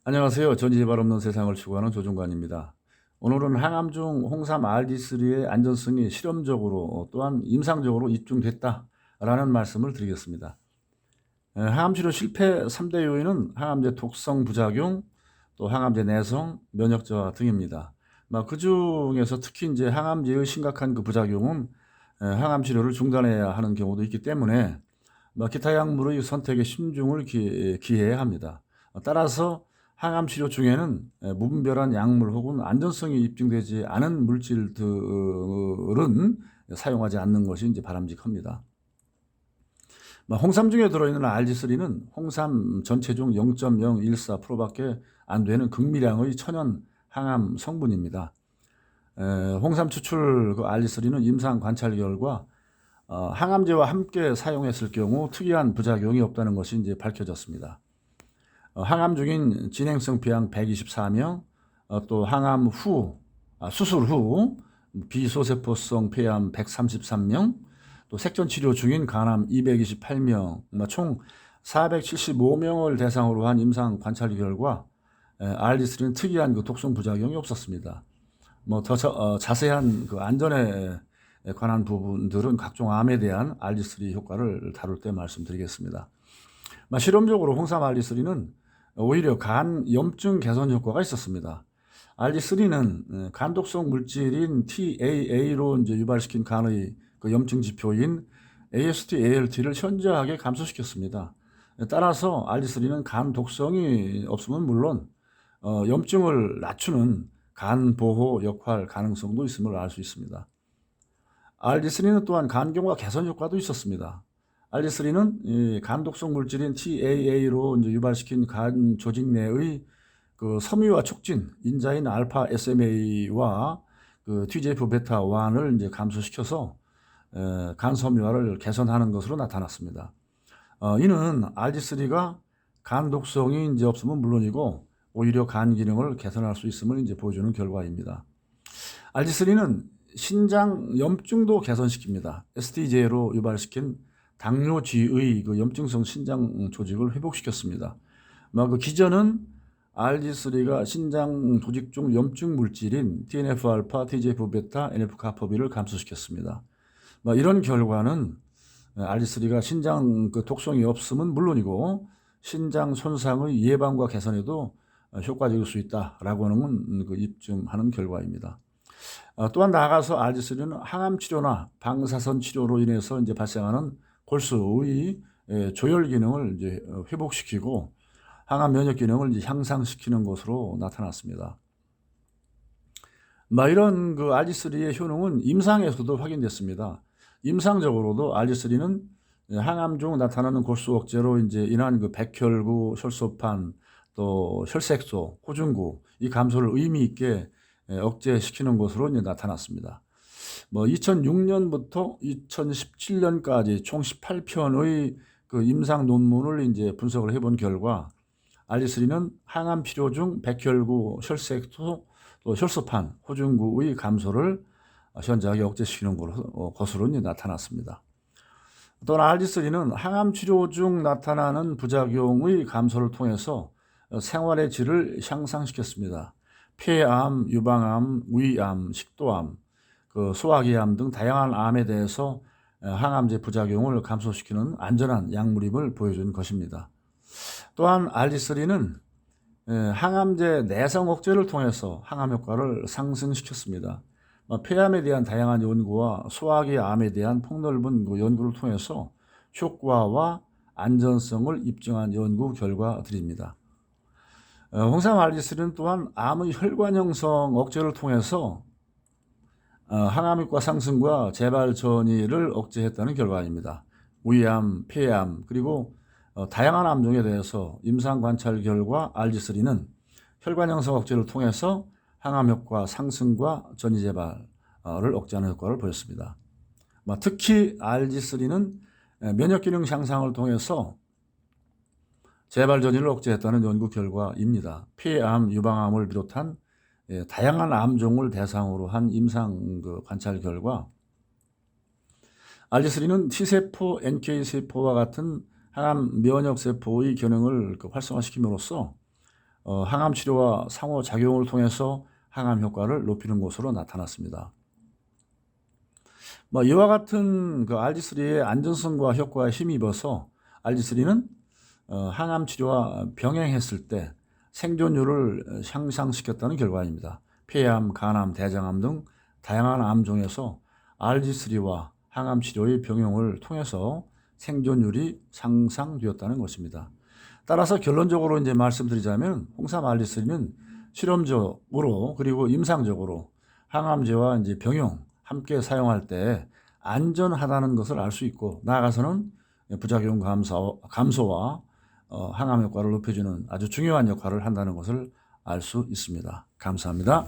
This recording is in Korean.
안녕하세요. 전이재발 없는 세상을 추구하는 조종관입니다. 오늘은 항암 중 홍삼 RD3의 안전성이 실험적으로 또한 임상적으로 입증됐다라는 말씀을 드리겠습니다. 항암 치료 실패 3대 요인은 항암제 독성 부작용, 또 항암제 내성, 면역 저하 등입니다. 그 중에서 특히 이제 항암제의 심각한 그 부작용은 항암 치료를 중단해야 하는 경우도 있기 때문에 기타 약물의 선택에 신중을 기해야 합니다. 따라서 항암 치료 중에는 무분별한 약물 혹은 안전성이 입증되지 않은 물질들은 사용하지 않는 것이 이제 바람직합니다. 홍삼 중에 들어있는 RG3는 홍삼 전체 중 0.014%밖에 안 되는 극미량의 천연 항암 성분입니다. 홍삼 추출 그 RG3는 임상 관찰 결과 항암제와 함께 사용했을 경우 특이한 부작용이 없다는 것이 이제 밝혀졌습니다. 항암 중인 진행성 폐암 124명, 또 항암 후, 수술 후 비소세포성 폐암 133명, 또 색전 치료 중인 간암 228명, 총 475명을 대상으로 한 임상 관찰 결과 RD3는 특이한 그 독성 부작용이 없었습니다. 더 자세한 그 안전에 관한 부분들은 각종 암에 대한 RD3 효과를 다룰 때 말씀드리겠습니다. 실험적으로 홍삼 RD3는 오히려 간 염증 개선 효과가 있었습니다. RD3는 간독성 물질인 TAA로 이제 유발시킨 간의 그 염증 지표인 AST, ALT를 현저하게 감소시켰습니다. 따라서 RD3는 간 독성이 없으면 물론 염증을 낮추는 간 보호 역할 가능성도 있음을 알 수 있습니다. RD3는 또한 간경화 개선 효과도 있었습니다. RD3는 간 독성 물질인 TAA로 이제 유발시킨 간 조직 내의 그 섬유화 촉진 인자인 알파 SMA와 그 TGF 베타 1을 이제 감소시켜서 간 섬유화를 개선하는 것으로 나타났습니다. 이는 RD3가 간 독성이 이제 없으면 물론이고 오히려 간 기능을 개선할 수 있음을 이제 보여주는 결과입니다. RD3는 신장 염증도 개선시킵니다. STJ로 유발시킨 당뇨지의 그 염증성 신장 조직을 회복시켰습니다. 그 기전은 RD3가 신장 조직 중 염증 물질인 TNF-알파, TGF-베타, NF-카포비를 감소시켰습니다. 이런 결과는 RD3가 신장 그 독성이 없음은 물론이고 신장 손상의 예방과 개선에도 효과적일 수 있다라고 하는 그 입증하는 결과입니다. 또한 나아가서 RD3는 항암 치료나 방사선 치료로 인해서 이제 발생하는 골수의 조혈 기능을 이제 회복시키고 항암 면역 기능을 이제 향상시키는 것으로 나타났습니다. 이런 그 RD3의 효능은 임상에서도 확인됐습니다. 임상적으로도 RD3는 항암 중 나타나는 골수 억제로 이제 인한 그 백혈구, 혈소판, 또 혈색소, 호중구 이 감소를 의미 있게 억제시키는 것으로 이제 나타났습니다. 2006년부터 2017년까지 총 18편의 그 임상 논문을 이제 분석을 해본 결과 RD3는 항암 치료 중 백혈구, 혈색소, 또 혈소판, 호중구의 감소를 현저하게 억제시키는 것으로 나타났습니다. 또한 RD3는 항암 치료 중 나타나는 부작용의 감소를 통해서 생활의 질을 향상시켰습니다. 폐암, 유방암, 위암, 식도암, 그 소화기암 등 다양한 암에 대해서 항암제 부작용을 감소시키는 안전한 약물임을 보여준 것입니다. 또한 RD3는 항암제 내성 억제를 통해서 항암 효과를 상승시켰습니다. 폐암에 대한 다양한 연구와 소화기 암에 대한 폭넓은 그 연구를 통해서 효과와 안전성을 입증한 연구 결과들입니다. 홍삼 RD3는 또한 암의 혈관 형성 억제를 통해서 항암 효과 상승과 재발 전이를 억제했다는 결과입니다. 위암, 폐암, 그리고 다양한 암종에 대해서 임상 관찰 결과 RD3는 혈관 형성 억제를 통해서 항암 효과 상승과 전이 재발을 억제하는 효과를 보였습니다. 특히 RD3는 면역 기능 향상을 통해서 재발 전이를 억제했다는 연구 결과입니다. 폐암, 유방암을 비롯한 다양한 암종을 대상으로 한 임상 관찰 결과 RD3는 T세포, NK세포와 같은 항암 면역세포의 기능을 활성화시킴으로써 항암 치료와 상호작용을 통해서 항암 효과를 높이는 것으로 나타났습니다. 이와 같은 그 RG3의 안전성과 효과에 힘입어서 RG3는 항암 치료와 병행했을 때 생존율을 향상시켰다는 결과입니다. 폐암, 간암, 대장암 등 다양한 암종에서 RG3와 항암 치료의 병용을 통해서 생존율이 상승되었다는 것입니다. 따라서 결론적으로 이제 말씀드리자면 홍삼 RG3는 실험적으로 그리고 임상적으로 항암제와 이제 병용 함께 사용할 때 안전하다는 것을 알 수 있고, 나아가서는 부작용 감소와 항암 효과를 높여주는 아주 중요한 역할을 한다는 것을 알 수 있습니다. 감사합니다.